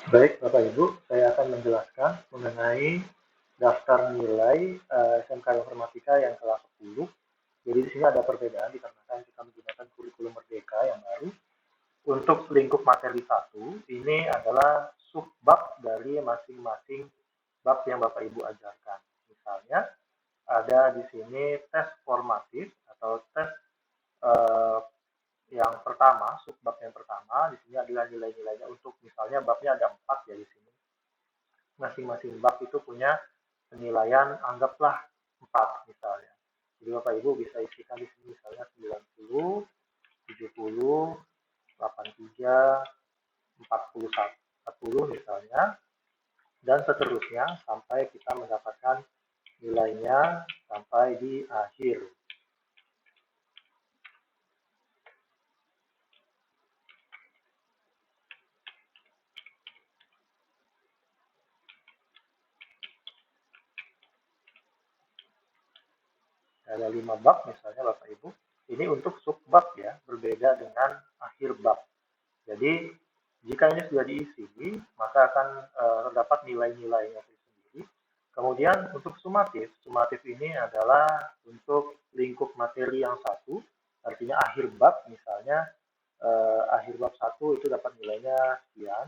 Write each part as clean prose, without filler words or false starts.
Baik, Bapak Ibu, saya akan menjelaskan mengenai daftar nilai SMK Informatika yang kelas 10. Jadi di sini ada perbedaan dikarenakan kita menggunakan kurikulum Merdeka yang baru. Untuk lingkup materi 1, ini adalah subbab dari masing-masing bab yang Bapak Ibu ajarkan. Misalnya, ada di sini tes formatif atau tes eh, yang pertama, subbab yang pertama, di sini adalah nilai-nilainya untuk misalnya babnya ada 4 ya di sini. Masing-masing bab itu punya penilaian anggaplah 4 misalnya. Jadi Bapak Ibu bisa isikan di sini misalnya 90, 70, 83, 41, 40 misalnya, dan seterusnya sampai kita mendapatkan nilainya sampai di akhir. Ada 5 bab misalnya Bapak Ibu. Ini untuk subbab ya, berbeda dengan akhir bab. Jadi jika ini sudah diisi, maka akan terdapat nilai-nilainya sendiri. Kemudian untuk sumatif, sumatif ini adalah untuk lingkup materi yang satu, artinya akhir bab misalnya akhir bab 1 itu dapat nilainya sekian.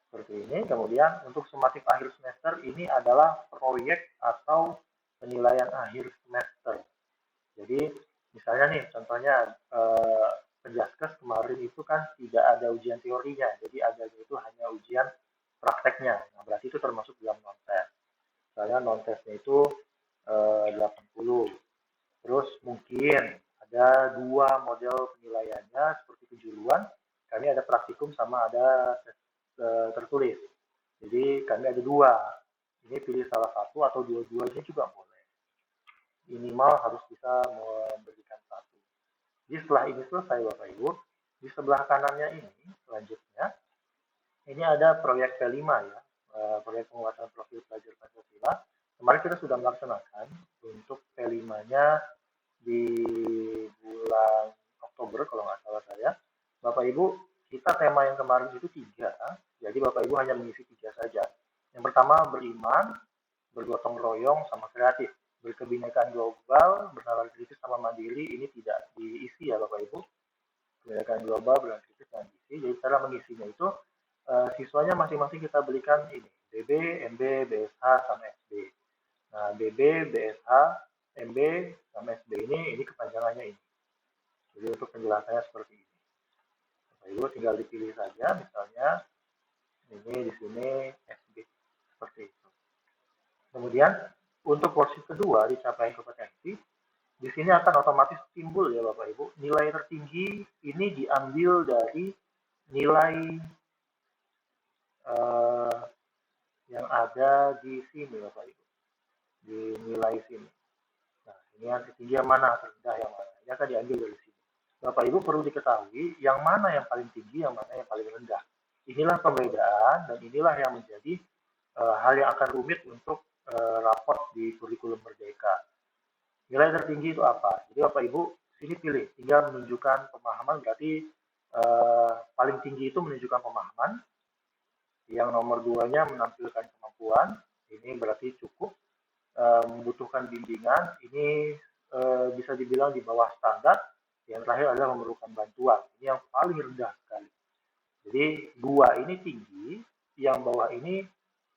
Seperti ini. Kemudian untuk sumatif akhir semester ini adalah proyek atau penilaian akhir semester. Jadi misalnya nih contohnya penjaskes kemarin itu kan tidak ada ujian teorinya, jadi adanya itu hanya ujian prakteknya. Nah, berarti itu termasuk dalam non-tes. Misalnya non-tesnya itu 80. Terus mungkin ada dua model penilaiannya seperti kejuruan. Kami ada praktikum sama ada tes tertulis. Jadi kami ada dua. Ini pilih salah satu atau dua-duanya juga boleh. Minimal harus bisa memberikan satu. Jadi setelah ini selesai Bapak Ibu, di sebelah kanannya ini selanjutnya, ini ada proyek P5 ya, proyek penguatan profil pelajar Pancasila. Kemarin kita sudah melaksanakan untuk P5-nya di bulan Oktober kalau nggak salah saya. Bapak Ibu, kita tema yang kemarin itu 3, jadi Bapak Ibu hanya mengisi 3 saja. Yang pertama beriman, bergotong royong, sama kreatif. Berkebinekaan global, bernalar kritis sama mandiri, ini tidak diisi ya Bapak Ibu. Kebinekaan global, bernalar kritis sama diisi. Jadi cara mengisinya itu siswanya masing-masing kita berikan ini, BB, MB, BSH, sama SB. Nah, BB, BSH, MB, sama SB ini kepanjangannya ini. Jadi untuk penjelasannya seperti ini. Bapak Ibu tinggal dipilih saja, misalnya ini di sini SB, seperti itu. Kemudian untuk porsi kedua di capaian kompetensi, di sini akan otomatis timbul ya Bapak Ibu, nilai tertinggi ini diambil dari nilai eh, yang ada di sini Bapak Ibu, di nilai sini. Nah, ini yang tertinggi yang mana, terendah yang mana, ini akan diambil dari sini. Bapak Ibu perlu diketahui yang mana yang paling tinggi, yang mana yang paling rendah. Inilah perbedaan dan inilah yang menjadi hal yang akan rumit untuk raport di kurikulum Merdeka. Nilai tertinggi itu apa? Jadi Bapak Ibu sini pilih, tinggal menunjukkan pemahaman, berarti paling tinggi itu menunjukkan pemahaman, yang nomor 2-nya menampilkan kemampuan, ini berarti cukup, membutuhkan bimbingan, ini bisa dibilang di bawah standar, yang terakhir adalah memerlukan bantuan, ini yang paling rendah sekali. Jadi 2 ini tinggi, yang bawah ini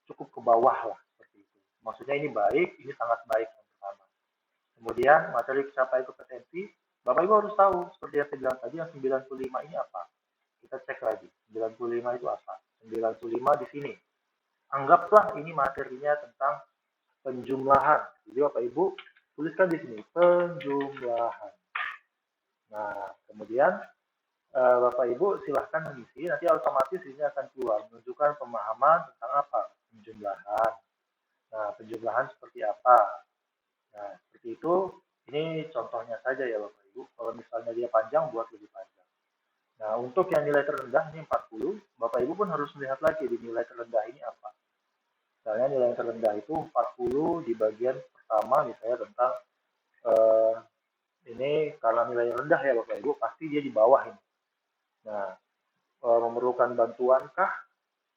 cukup ke bawah lah, seperti itu. Maksudnya ini baik, ini sangat baik yang pertama. Kemudian materi capai kompetensi, Bapak Ibu harus tahu, seperti yang saya bilang tadi, yang 95 ini apa. Kita cek lagi, 95 itu apa. 95 di sini. Anggaplah ini materinya tentang penjumlahan. Jadi Bapak Ibu tuliskan di sini, penjumlahan. Nah, kemudian Bapak Ibu silahkan mengisi, nanti otomatis ini akan keluar, menunjukkan pemahaman tentang apa, penjumlahan. Nah, penjumlahan seperti apa. Nah, seperti itu, ini contohnya saja ya Bapak Ibu. Kalau misalnya dia panjang, buat lebih panjang. Nah, untuk yang nilai terendah ini 40, Bapak Ibu pun harus melihat lagi di nilai terendah ini apa. Misalnya nilai terendah itu 40 di bagian pertama, misalnya tentang eh, ini karena nilainya rendah ya Bapak Ibu, pasti dia di bawah ini. Nah, memerlukan bantuan kah?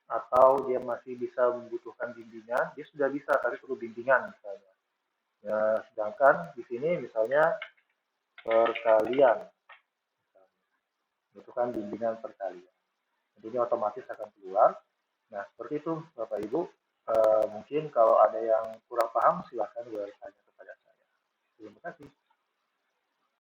Atau dia masih bisa membutuhkan bimbingan? Dia sudah bisa, tapi perlu bimbingan misalnya. Nah, sedangkan di sini misalnya perkalian, membutuhkan bimbingan perkalian. Tentunya otomatis akan keluar. Nah, seperti itu Bapak Ibu. Mungkin kalau ada yang kurang paham, silakan bertanya kepada saya. Terima kasih.